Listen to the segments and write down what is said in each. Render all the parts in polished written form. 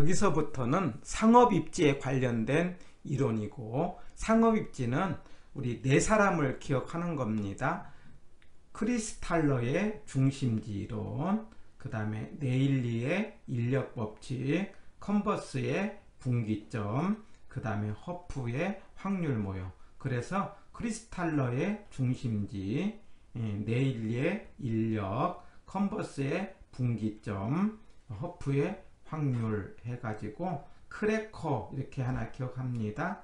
여기서부터는 상업입지에 관련된 이론이고, 상업입지는 우리 네 사람을 기억하는 겁니다. 크리스탈러의 중심지 이론, 그 다음에 네일리의 인력법칙, 컨버스의 분기점, 그 다음에 허프의 확률 모형. 그래서 크리스탈러의 중심지, 네일리의 인력, 컨버스의 분기점, 허프의 확률 해가지고 크래커 이렇게 하나 기억합니다.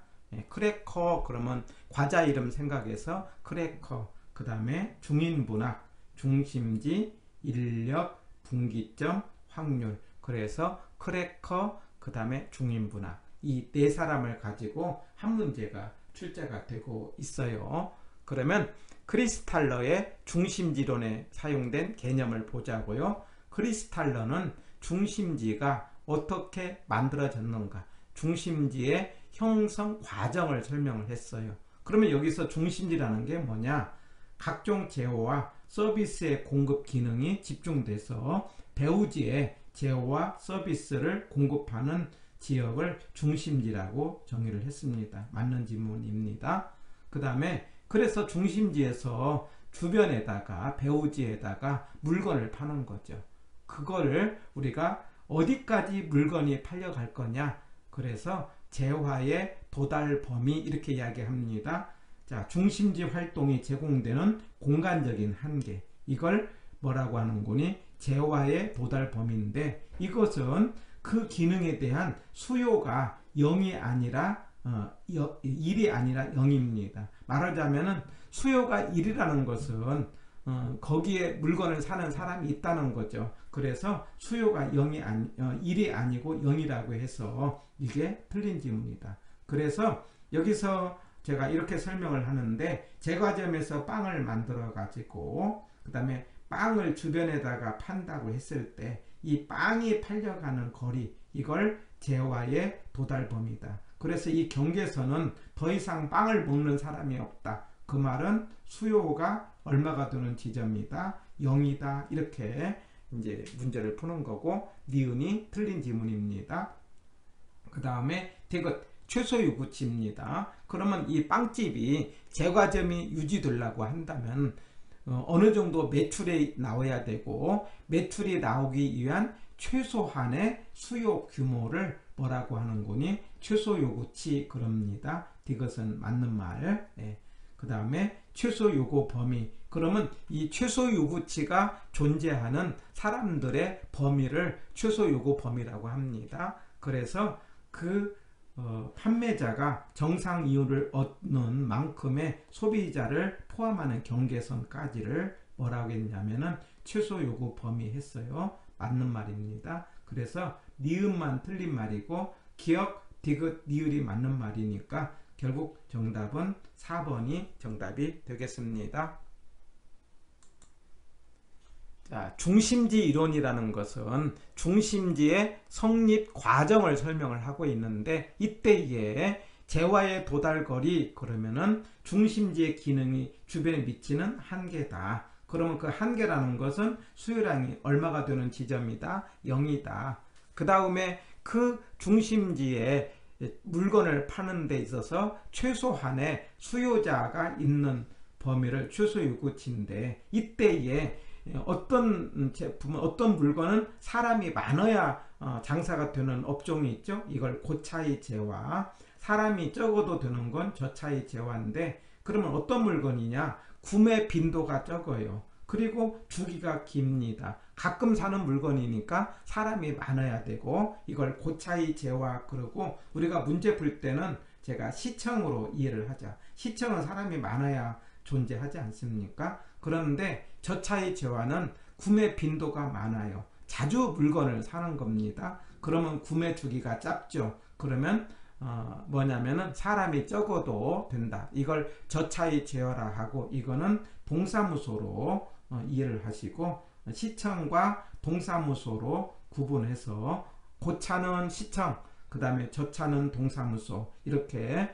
크래커 그러면 과자 이름 생각해서 크래커. 그 다음에 중인분학, 중심지, 인력, 분기점, 확률. 그래서 크래커, 그 다음에 중인분학. 이 네 사람을 가지고 한 문제가 출제가 되고 있어요. 그러면 크리스탈러의 중심지론에 사용된 개념을 보자고요. 크리스탈러는 중심지가 어떻게 만들어졌는가, 중심지의 형성 과정을 설명을 했어요. 그러면 여기서 중심지라는 게 뭐냐, 각종 제어와 서비스의 공급 기능이 집중돼서 배후지에 제어와 서비스를 공급하는 지역을 중심지라고 정의를 했습니다. 맞는 지문입니다. 그 다음에 그래서 중심지에서 주변에다가 배후지에다가 물건을 파는 거죠. 그거를 우리가 어디까지 물건이 팔려갈 거냐, 그래서 재화의 도달 범위 이렇게 이야기합니다. 자, 중심지 활동이 제공되는 공간적인 한계, 이걸 뭐라고 하는 거니? 재화의 도달 범위인데, 이것은 그 기능에 대한 수요가 0이 아니라 1이 아니라 0입니다. 말하자면은 수요가 1이라는 것은 거기에 물건을 사는 사람이 있다는 거죠. 그래서 수요가 1이 아니고 0이라고 해서 이게 틀린 지문이다. 그래서 여기서 제가 이렇게 설명을 하는데, 제과점에서 빵을 만들어 가지고 그 다음에 빵을 주변에다가 판다고 했을 때 이 빵이 팔려가는 거리, 이걸 재화의 도달 범위다. 그래서 이 경계선은 더 이상 빵을 먹는 사람이 없다. 그 말은 수요가 얼마가 되는 지점이다, 0이다. 이렇게 이제 문제를 푸는 거고, 니은이 틀린 지문입니다. 그 다음에 디귿 최소 요구치입니다. 그러면 이 빵집이 제과점이 유지되려고 한다면 어느 정도 매출이 나와야 되고, 매출이 나오기 위한 최소한의 수요 규모를 뭐라고 하는 거니? 최소 요구치 그럽니다. 이것은 맞는 말. 그 다음에 최소 요구 범위. 그러면 이 최소 요구치가 존재하는 사람들의 범위를 최소 요구 범위라고 합니다. 그래서 그 판매자가 정상 이율을 얻는 만큼의 소비자를 포함하는 경계선까지를 뭐라고 했냐면은 최소 요구 범위 했어요. 맞는 말입니다. 그래서 니은만 틀린 말이고, 기역, 디귿, 니을이 맞는 말이니까 결국 정답은 4번이 정답이 되겠습니다. 자, 중심지 이론이라는 것은 중심지의 성립 과정을 설명을 하고 있는데, 이때에 재화의 도달거리, 그러면은 중심지의 기능이 주변에 미치는 한계다. 그러면 그 한계라는 것은 수요량이 얼마가 되는 지점이다, 0이다. 그 다음에 그 중심지에 물건을 파는 데 있어서 최소한의 수요자가 있는 범위를 최소 요구치인데, 이때에 어떤 제품은, 어떤 물건은 사람이 많아야 장사가 되는 업종이 있죠. 이걸 고차이 재화, 사람이 적어도 되는 건 저차이 재화인데, 그러면 어떤 물건이냐? 구매 빈도가 적어요. 그리고 주기가 깁니다. 가끔 사는 물건이니까 사람이 많아야 되고, 이걸 고차이 재화. 그러고 우리가 문제 풀 때는 제가 시청으로 이해를 하자. 시청은 사람이 많아야 존재하지 않습니까? 그런데 저차이 재화는 구매 빈도가 많아요. 자주 물건을 사는 겁니다. 그러면 구매 주기가 짧죠. 그러면 뭐냐면은 사람이 적어도 된다. 이걸 저차이 재화라 하고, 이거는 동사무소로 이해를 하시고, 시청과 동사무소로 구분해서 고차는 시청, 그 다음에 저차는 동사무소, 이렇게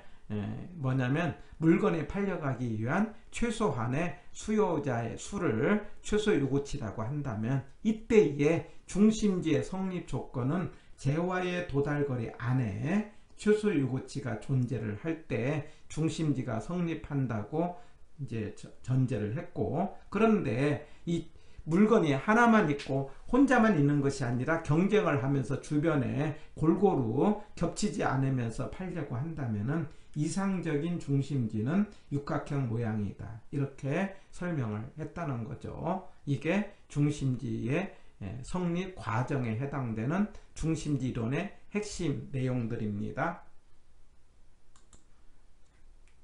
뭐냐면 물건이 팔려가기 위한 최소한의 수요자의 수를 최소 요구치라고 한다면, 이때의 중심지의 성립 조건은 재화의 도달거리 안에 추수 유구치가 존재를 할 때 중심지가 성립한다고 이제 전제를 했고, 그런데 이 물건이 하나만 있고 혼자만 있는 것이 아니라 경쟁을 하면서 주변에 골고루 겹치지 않으면서 팔려고 한다면은 이상적인 중심지는 육각형 모양이다, 이렇게 설명을 했다는 거죠. 이게 중심지의 성립 과정에 해당되는 중심지 이론의 핵심 내용들입니다.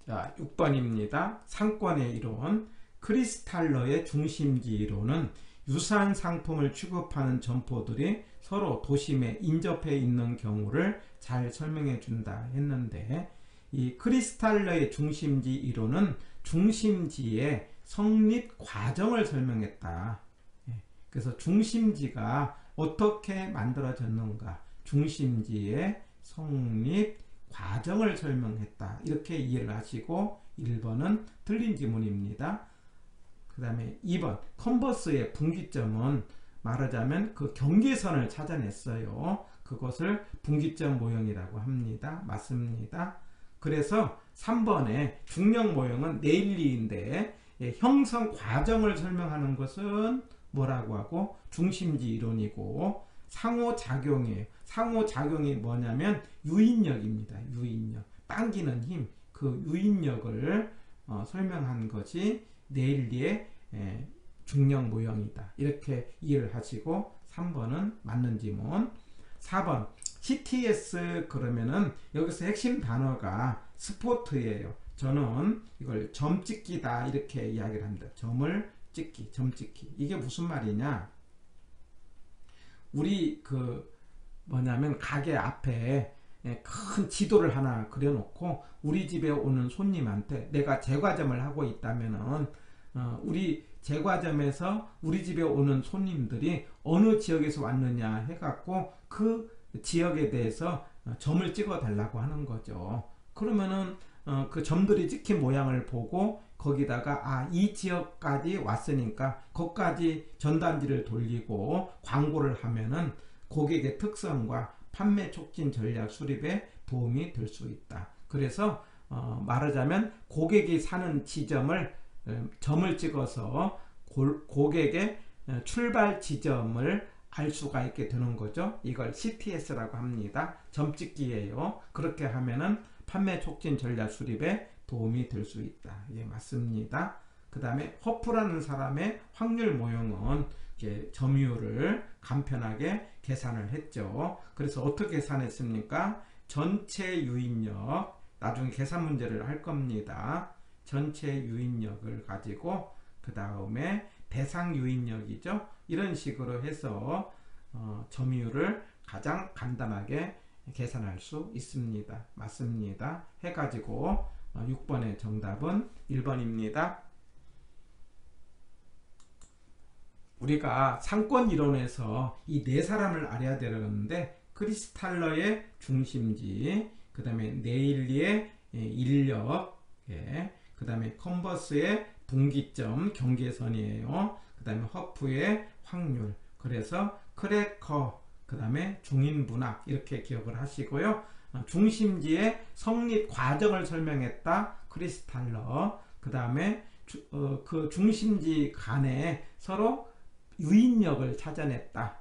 자, 6번입니다. 상권의 이론. 크리스탈러의 중심지 이론은 유사한 상품을 취급하는 점포들이 서로 도심에 인접해 있는 경우를 잘 설명해 준다 했는데, 이 크리스탈러의 중심지 이론은 중심지의 성립 과정을 설명했다. 그래서 중심지가 어떻게 만들어졌는가, 중심지의 성립 과정을 설명했다, 이렇게 이해를 하시고 1번은 틀린 지문입니다. 그 다음에 2번, 컨버스의 분기점은 말하자면 그 경계선을 찾아냈어요. 그것을 분기점 모형이라고 합니다. 맞습니다. 그래서 3번의 중력 모형은 네일리인데 형성 과정을 설명하는 것은 뭐라고 하고 중심지 이론이고, 상호작용이에요. 상호작용이 뭐냐면 유인력입니다. 유인력, 당기는 힘, 그 유인력을 설명한 것이 네일리의 중력 모형이다, 이렇게 이해를 하시고 3번은 맞는 지문. 4번 CTS 그러면은 여기서 핵심 단어가 스포트예요. 저는 이걸 점찍기다 이렇게 이야기를 합니다. 점을 찍기, 점찍기. 이게 무슨 말이냐, 우리 뭐냐면 가게 앞에 큰 지도를 하나 그려놓고 우리 집에 오는 손님한테 내가 제과점을 하고 있다면은 우리 제과점에서 우리 집에 오는 손님들이 어느 지역에서 왔느냐 해갖고 그 지역에 대해서 점을 찍어 달라고 하는 거죠. 그러면은 그 점들이 찍힌 모양을 보고 거기다가 이 지역까지 왔으니까 거기까지 전단지를 돌리고 광고를 하면은 고객의 특성과 판매 촉진 전략 수립에 도움이 될 수 있다. 그래서 말하자면 고객이 사는 지점을 점을 찍어서 고객의 출발 지점을 알 수가 있게 되는 거죠. 이걸 CTS라고 합니다. 점찍기예요. 그렇게 하면은 판매 촉진 전략 수립에 도움이 될 수 있다. 예, 맞습니다. 그 다음에 허프라는 사람의 확률 모형은 점유율을 간편하게 계산을 했죠. 그래서 어떻게 계산했습니까? 전체 유인력, 나중에 계산 문제를 할 겁니다. 전체 유인력을 가지고 그 다음에 대상 유인력이죠. 이런 식으로 해서 점유율을 가장 간단하게 계산할 수 있습니다. 맞습니다. 해가지고 6번의 정답은 1번입니다. 우리가 상권 이론에서 이 네 사람을 알아야 되는데, 크리스탈러의 중심지, 그 다음에 네일리의 인력, 그 다음에 컨버스의 분기점 경계선이에요. 그 다음에 허프의 확률, 그래서 크래커, 그 다음에 중인분학, 이렇게 기억을 하시고요. 중심지의 성립 과정을 설명했다, 크리스탈러. 그 다음에 그 중심지 간에 서로 유인력을 찾아냈다.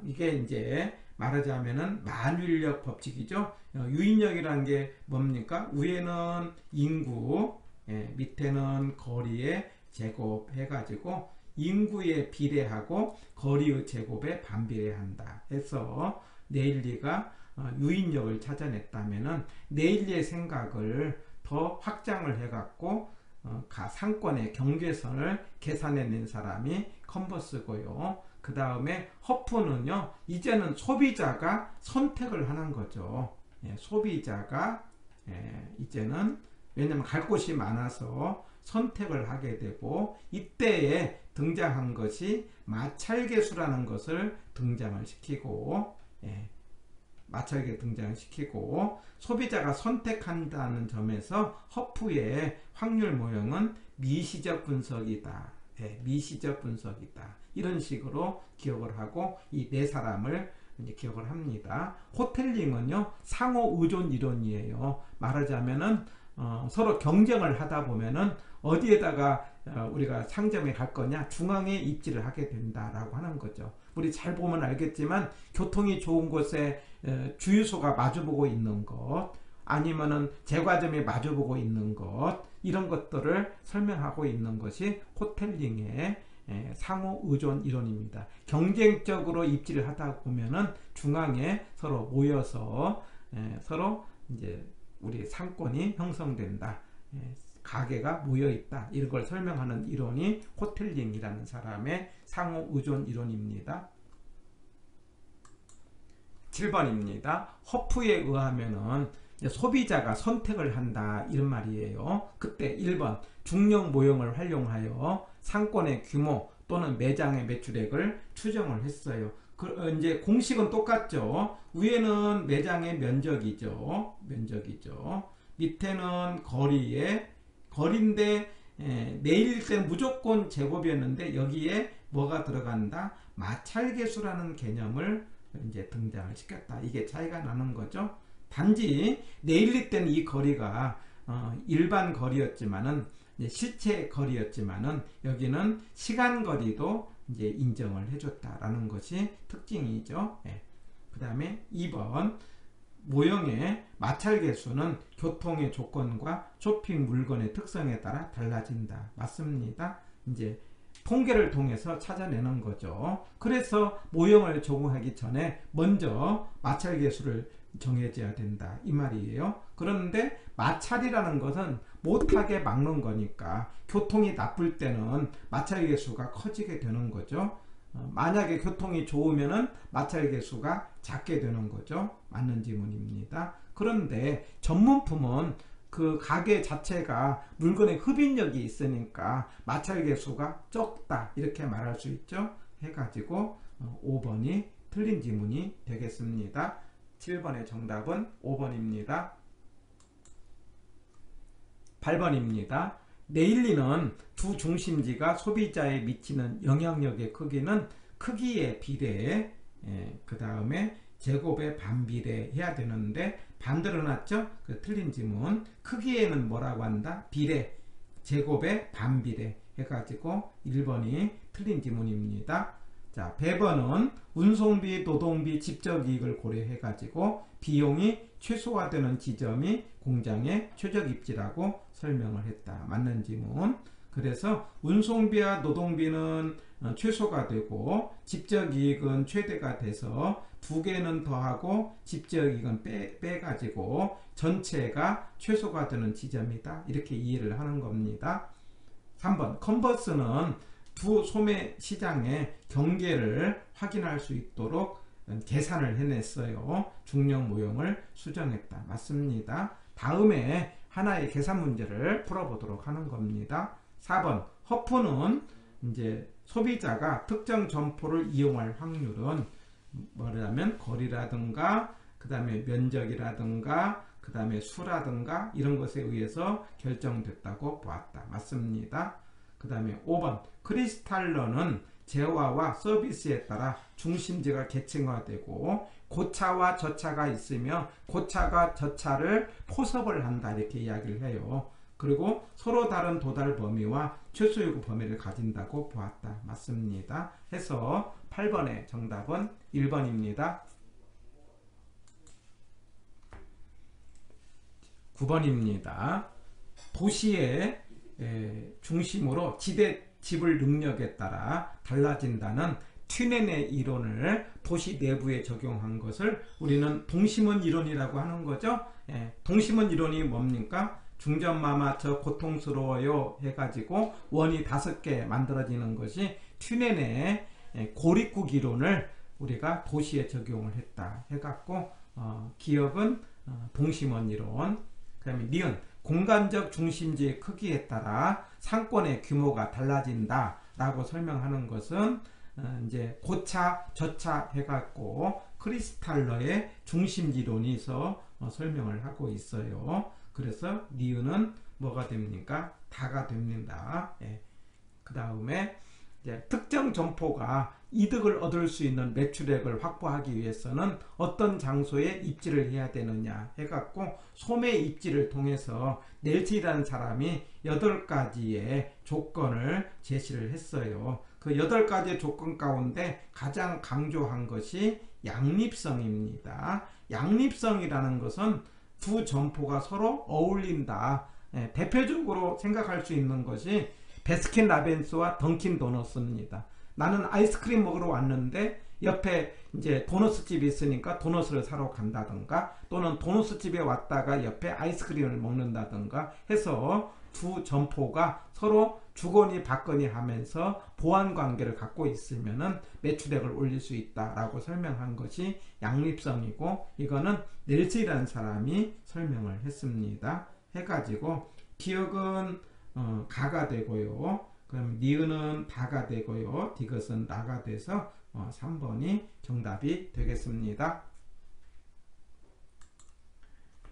이게 이제 말하자면은 만율력 법칙이죠. 유인력이라는 게 뭡니까? 위에는 인구, 밑에는 거리의 제곱 해가지고 인구에 비례하고 거리의 제곱에 반비례한다 해서 네일리가 유인력을 찾아냈다면은 네일리의 생각을 더 확장을 해갖고 상권의 경계선을 계산해낸 사람이 컨버스고요. 그 다음에 허프는요, 이제는 소비자가 선택을 하는 거죠. 소비자가 이제는, 왜냐면 갈 곳이 많아서 선택을 하게 되고, 이때에 등장한 것이 마찰계수라는 것을 등장을 시키고, 마찰계 등장시키고, 소비자가 선택한다는 점에서 허프의 확률 모형은 미시적 분석이다. 미시적 분석이다. 이런 식으로 기억을 하고 이 네 사람을 이제 기억을 합니다. 호텔링은요 상호 의존 이론이에요. 말하자면은 서로 경쟁을 하다 보면은 어디에다가 우리가 상점에 갈 거냐, 중앙에 입지를 하게 된다라고 하는 거죠. 우리 잘 보면 알겠지만 교통이 좋은 곳에 주유소가 마주보고 있는 것, 아니면은 제과점이 마주보고 있는 것, 이런 것들을 설명하고 있는 것이 호텔링의 상호 의존 이론입니다. 경쟁적으로 입지를 하다 보면은 중앙에 서로 모여서 서로 이제 우리 상권이 형성된다, 가게가 모여있다, 이런 걸 설명하는 이론이 호텔링이라는 사람의 상호 의존 이론입니다. 7번입니다. 허프에 의하면은 소비자가 선택을 한다, 이런 말이에요. 그때 1번 중력 모형을 활용하여 상권의 규모 또는 매장의 매출액을 추정을 했어요. 이제 공식은 똑같죠. 위에는 매장의 면적이죠. 밑에는 거리인데 매일 때는 무조건 제곱이었는데 여기에 뭐가 들어간다? 마찰계수라는 개념을 이제 등장을 시켰다. 이게 차이가 나는 거죠. 단지 내일리 때는 이 거리가 일반 거리였지만은 실체 거리였지만은 여기는 시간 거리도 이제 인정을 해줬다라는 것이 특징이죠. 그 다음에 2번 모형의 마찰계수는 교통의 조건과 쇼핑 물건의 특성에 따라 달라진다. 맞습니다. 이제 통계를 통해서 찾아내는 거죠. 그래서 모형을 적용하기 전에 먼저 마찰계수를 정해져야 된다, 이 말이에요. 그런데 마찰이라는 것은 못하게 막는 거니까 교통이 나쁠 때는 마찰계수가 커지게 되는 거죠. 만약에 교통이 좋으면은 마찰계수가 작게 되는 거죠. 맞는 지문입니다. 그런데 전문품은 그 가게 자체가 물건의 흡인력이 있으니까 마찰계수가 적다, 이렇게 말할 수 있죠. 해가지고 5번이 틀린 지문이 되겠습니다. 7번의 정답은 5번입니다. 8번입니다. 네일리는 두 중심지가 소비자에 미치는 영향력의 크기는 크기에 비례해 그 다음에 제곱에 반비례 해야 되는데 반대로 놨죠. 그 틀린 지문. 크기에는 뭐라고 한다? 비례, 제곱에 반비례 해가지고 1번이 틀린 지문입니다. 자, 배번은 운송비, 노동비, 직접이익을 고려해 가지고 비용이 최소화되는 지점이 공장의 최적 입지라고 설명을 했다. 맞는 지문. 그래서 운송비와 노동비는 최소가 되고 직접이익은 최대가 돼서 두 개는 더하고 직접이익은 빼가지고 전체가 최소가 되는 지점이다, 이렇게 이해를 하는 겁니다. 3번 컨버스는 두 소매 시장의 경계를 확인할 수 있도록 계산을 해냈어요. 중력 모형을 수정했다. 맞습니다. 다음에 하나의 계산 문제를 풀어보도록 하는 겁니다. 4번 허프는 이제 소비자가 특정 점포를 이용할 확률은 뭐냐면 거리라든가 그 다음에 면적이라든가 그 다음에 수라든가 이런 것에 의해서 결정됐다고 보았다. 맞습니다. 그 다음에 5번 크리스탈러는 재화와 서비스에 따라 중심지가 계층화되고 고차와 저차가 있으며 고차가 저차를 포섭을 한다, 이렇게 이야기를 해요. 그리고 서로 다른 도달 범위와 최소 요구 범위를 가진다고 보았다. 맞습니다. 해서 8번의 정답은 1번입니다. 9번입니다. 도시의 중심으로 지불 능력에 따라 달라진다는 튜넨의 이론을 도시 내부에 적용한 것을 우리는 동심원 이론이라고 하는 거죠. 동심원 이론이 뭡니까? 중전마마처 고통스러워요 해가지고 원이 5개 만들어지는 것이 튜넨의 고립국 이론을 우리가 도시에 적용을 했다 해갖고 기억은 동심원 이론. 그 다음에 니은 공간적 중심지의 크기에 따라 상권의 규모가 달라진다 라고 설명하는 것은 이제 고차 저차 해갖고 크리스탈러의 중심지론에서 설명을 하고 있어요. 그래서 니은은 뭐가 됩니까? 다가 됩니다. 그 다음에 이제 특정 점포가 이득을 얻을 수 있는 매출액을 확보하기 위해서는 어떤 장소에 입지를 해야 되느냐 해갖고 소매 입지를 통해서 넬슨이라는 사람이 8가지의 조건을 제시를 했어요. 그 8가지의 조건 가운데 가장 강조한 것이 양립성입니다. 양립성이라는 것은 두 점포가 서로 어울린다. 대표적으로 생각할 수 있는 것이 베스킨라빈스와 던킨 도너스입니다. 나는 아이스크림 먹으러 왔는데 옆에 이제 도너스 집이 있으니까 도너스를 사러 간다든가, 또는 도너스 집에 왔다가 옆에 아이스크림을 먹는다든가 해서 두 점포가 서로 주거니 받거니 하면서 보완 관계를 갖고 있으면은 매출액을 올릴 수 있다라고 설명한 것이 양립성이고, 이거는 넬슨이라는 사람이 설명을 했습니다. 해가지고 기억은 가가 되고요. 그럼 니은은 다가 되고요. 디귿은 나가 돼서 3번이 정답이 되겠습니다.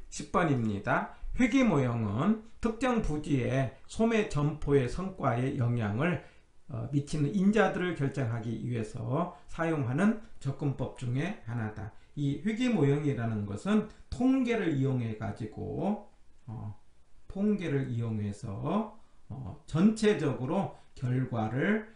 10번입니다. 회귀 모형은 특정 부지의 소매 점포의 성과에 영향을 미치는 인자들을 결정하기 위해서 사용하는 접근법 중에 하나다. 이 회귀 모형이라는 것은 통계를 이용해 가지고 전체적으로 결과를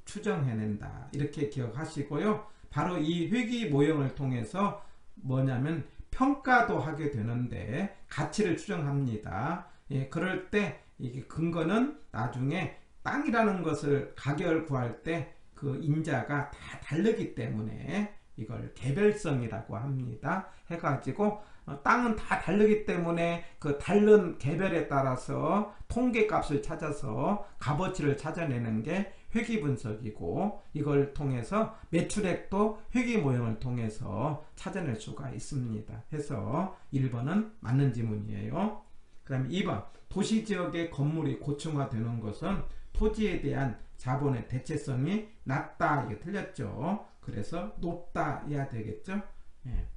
추정해낸다. 이렇게 기억하시고요. 바로 이 회귀 모형을 통해서 뭐냐면 평가도 하게 되는데 가치를 추정합니다. 예, 그럴 때 이게 근거는 나중에 땅이라는 것을 가격을 구할 때 그 인자가 다 다르기 때문에 이걸 개별성이라고 합니다. 해가지고 땅은 다 다르기 때문에 그 다른 개별에 따라서 통계값을 찾아서 값어치를 찾아내는 게 회귀 분석이고, 이걸 통해서 매출액도 회귀 모형을 통해서 찾아낼 수가 있습니다. 해서 1번은 맞는 지문이에요. 그 다음에 2번, 도시지역의 건물이 고층화되는 것은 토지에 대한 자본의 대체성이 낮다. 이게 틀렸죠. 그래서 높다 해야 되겠죠. 예.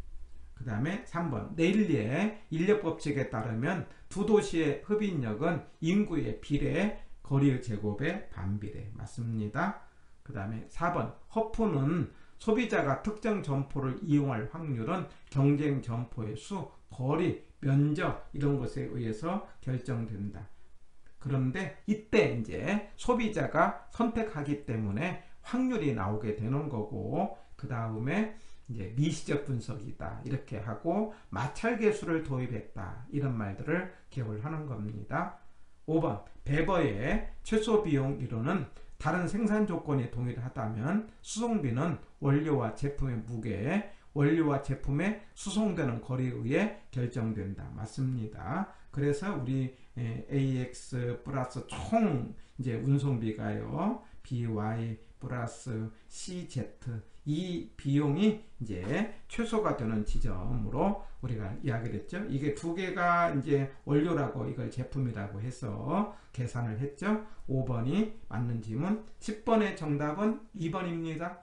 그 다음에 3번, 네일리의 인력법칙에 따르면 두 도시의 흡인력은 인구의 비례, 거리의 제곱의 반비례. 맞습니다. 그 다음에 4번, 허프는 소비자가 특정 점포를 이용할 확률은 경쟁 점포의 수, 거리, 면적 이런 것에 의해서 결정된다. 그런데 이때 이제 소비자가 선택하기 때문에 확률이 나오게 되는 거고, 그 다음에 이제 미시적 분석이다 이렇게 하고 마찰계수를 도입했다 이런 말들을 기억을 하는 겁니다. 5번, 베버의 최소 비용 이론은 다른 생산 조건이 동일하다면 수송비는 원료와 제품의 무게, 원료와 제품의 수송되는 거리에 의해 결정된다. 맞습니다. 그래서 우리 AX 플러스 총 이제 운송비가요, BY 플러스 CZ, 이 비용이 이제 최소가 되는 지점으로 우리가 이야기를 했죠. 이게 두 개가 이제 원료라고 이걸 제품이라고 해서 계산을 했죠. 5번이 맞는 지문. 10번의 정답은 2번입니다.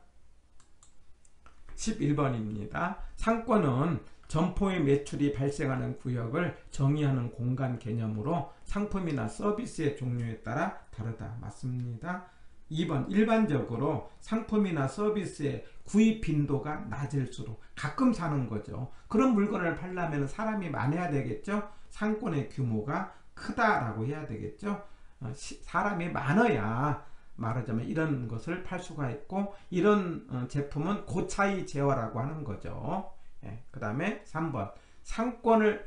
11번입니다. 상권은 점포의 매출이 발생하는 구역을 정의하는 공간 개념으로 상품이나 서비스의 종류에 따라 다르다. 맞습니다. 2번, 일반적으로 상품이나 서비스의 구입 빈도가 낮을수록 가끔 사는 거죠. 그런 물건을 팔려면 사람이 많아야 되겠죠. 상권의 규모가 크다라고 해야 되겠죠. 사람이 많아야 말하자면 이런 것을 팔 수가 있고, 이런 제품은 고차이 제어라고 하는 거죠. 예, 그 다음에 3번, 상권을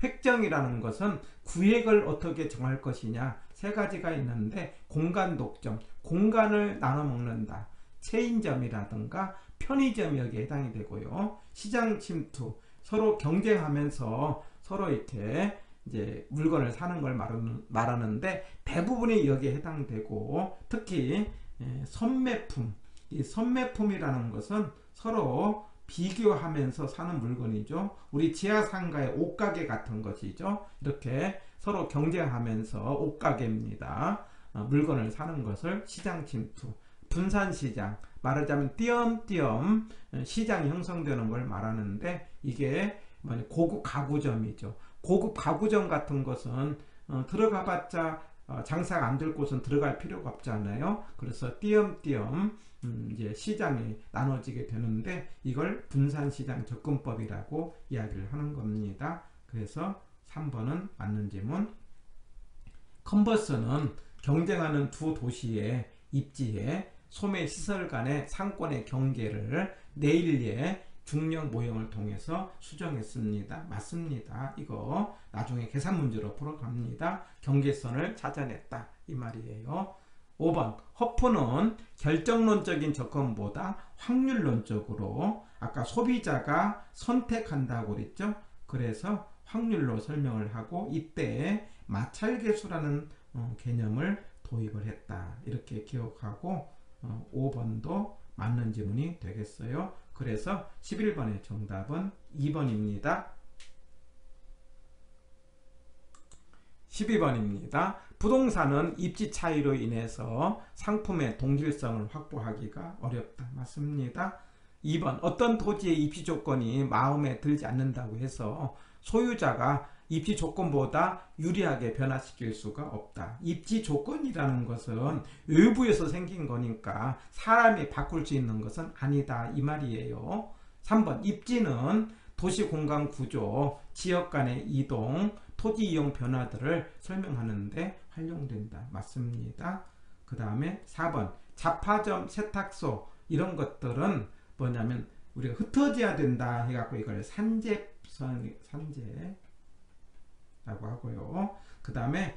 획정이라는 것은 구획을 어떻게 정할 것이냐, 세 가지가 있는데 공간 독점, 공간을 나눠 먹는다, 체인점이라든가 편의점 여기에 해당이 되고요. 시장 침투, 서로 경쟁하면서 서로 이렇게 이제 물건을 사는 걸 말하는데 대부분이 여기에 해당되고, 특히 선매품, 이 선매품이라는 것은 서로 비교하면서 사는 물건이죠. 우리 지하상가의 옷가게 같은 것이죠. 이렇게 서로 경쟁하면서 옷가게입니다. 물건을 사는 것을 시장 침투, 분산시장, 말하자면 띄엄띄엄 시장이 형성되는 걸 말하는데, 이게 고급 가구점이죠. 고급 가구점 같은 것은 들어가봤자 장사가 안 될 곳은 들어갈 필요가 없잖아요. 그래서 띄엄띄엄 이제 시장이 나눠지게 되는데 이걸 분산시장 접근법이라고 이야기를 하는 겁니다. 그래서 3번은 맞는 질문. 컨버스는 경쟁하는 두 도시의 입지에 소매 시설 간의 상권의 경계를 내일리의 중력 모형을 통해서 수정했습니다. 맞습니다. 이거 나중에 계산 문제로 풀어갑니다. 경계선을 찾아냈다 이 말이에요. 5번 허프는 결정론적인 접근보다 확률론적으로 아까 소비자가 선택한다고 그랬죠. 그래서 확률로 설명을 하고 이때 마찰계수라는 개념을 도입을 했다. 이렇게 기억하고 5번도 맞는 지문이 되겠어요. 그래서 11번의 정답은 2번입니다. 12번입니다. 부동산은 입지 차이로 인해서 상품의 동질성을 확보하기가 어렵다. 맞습니다. 2번 어떤 토지의 입지 조건이 마음에 들지 않는다고 해서 소유자가 입지 조건보다 유리하게 변화시킬 수가 없다. 입지 조건이라는 것은 외부에서 생긴 거니까 사람이 바꿀 수 있는 것은 아니다 이 말이에요. 3번 입지는 도시 공간 구조, 지역 간의 이동, 토지 이용 변화들을 설명하는데 활용된다. 맞습니다. 그 다음에 4번 잡화점, 세탁소 이런 것들은 뭐냐면 우리가 흩어져야 된다 해갖고 이걸 산재라고 하고요. 그 다음에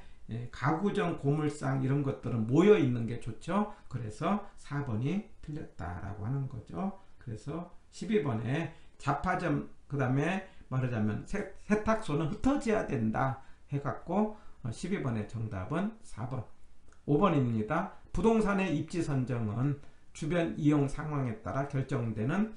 가구점, 고물상 이런 것들은 모여 있는 게 좋죠. 그래서 4번이 틀렸다라고 하는 거죠. 그래서 12번에 잡화점 그 다음에 말하자면 세탁소는 흩어져야 된다 해갖고 12번의 정답은 4번. 5번입니다. 부동산의 입지 선정은 주변 이용 상황에 따라 결정되는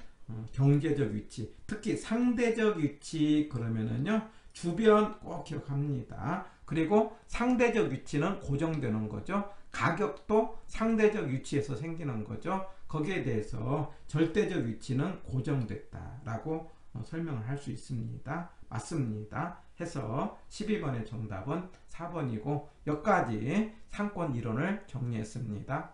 경제적 위치, 특히 상대적 위치 그러면은요 주변 꼭 기억합니다. 그리고 상대적 위치는 고정되는 거죠. 가격도 상대적 위치에서 생기는 거죠. 거기에 대해서 절대적 위치는 고정됐다라고 설명을 할 수 있습니다. 맞습니다. 해서 12번의 정답은 4번이고 여기까지 상권 이론을 정리했습니다.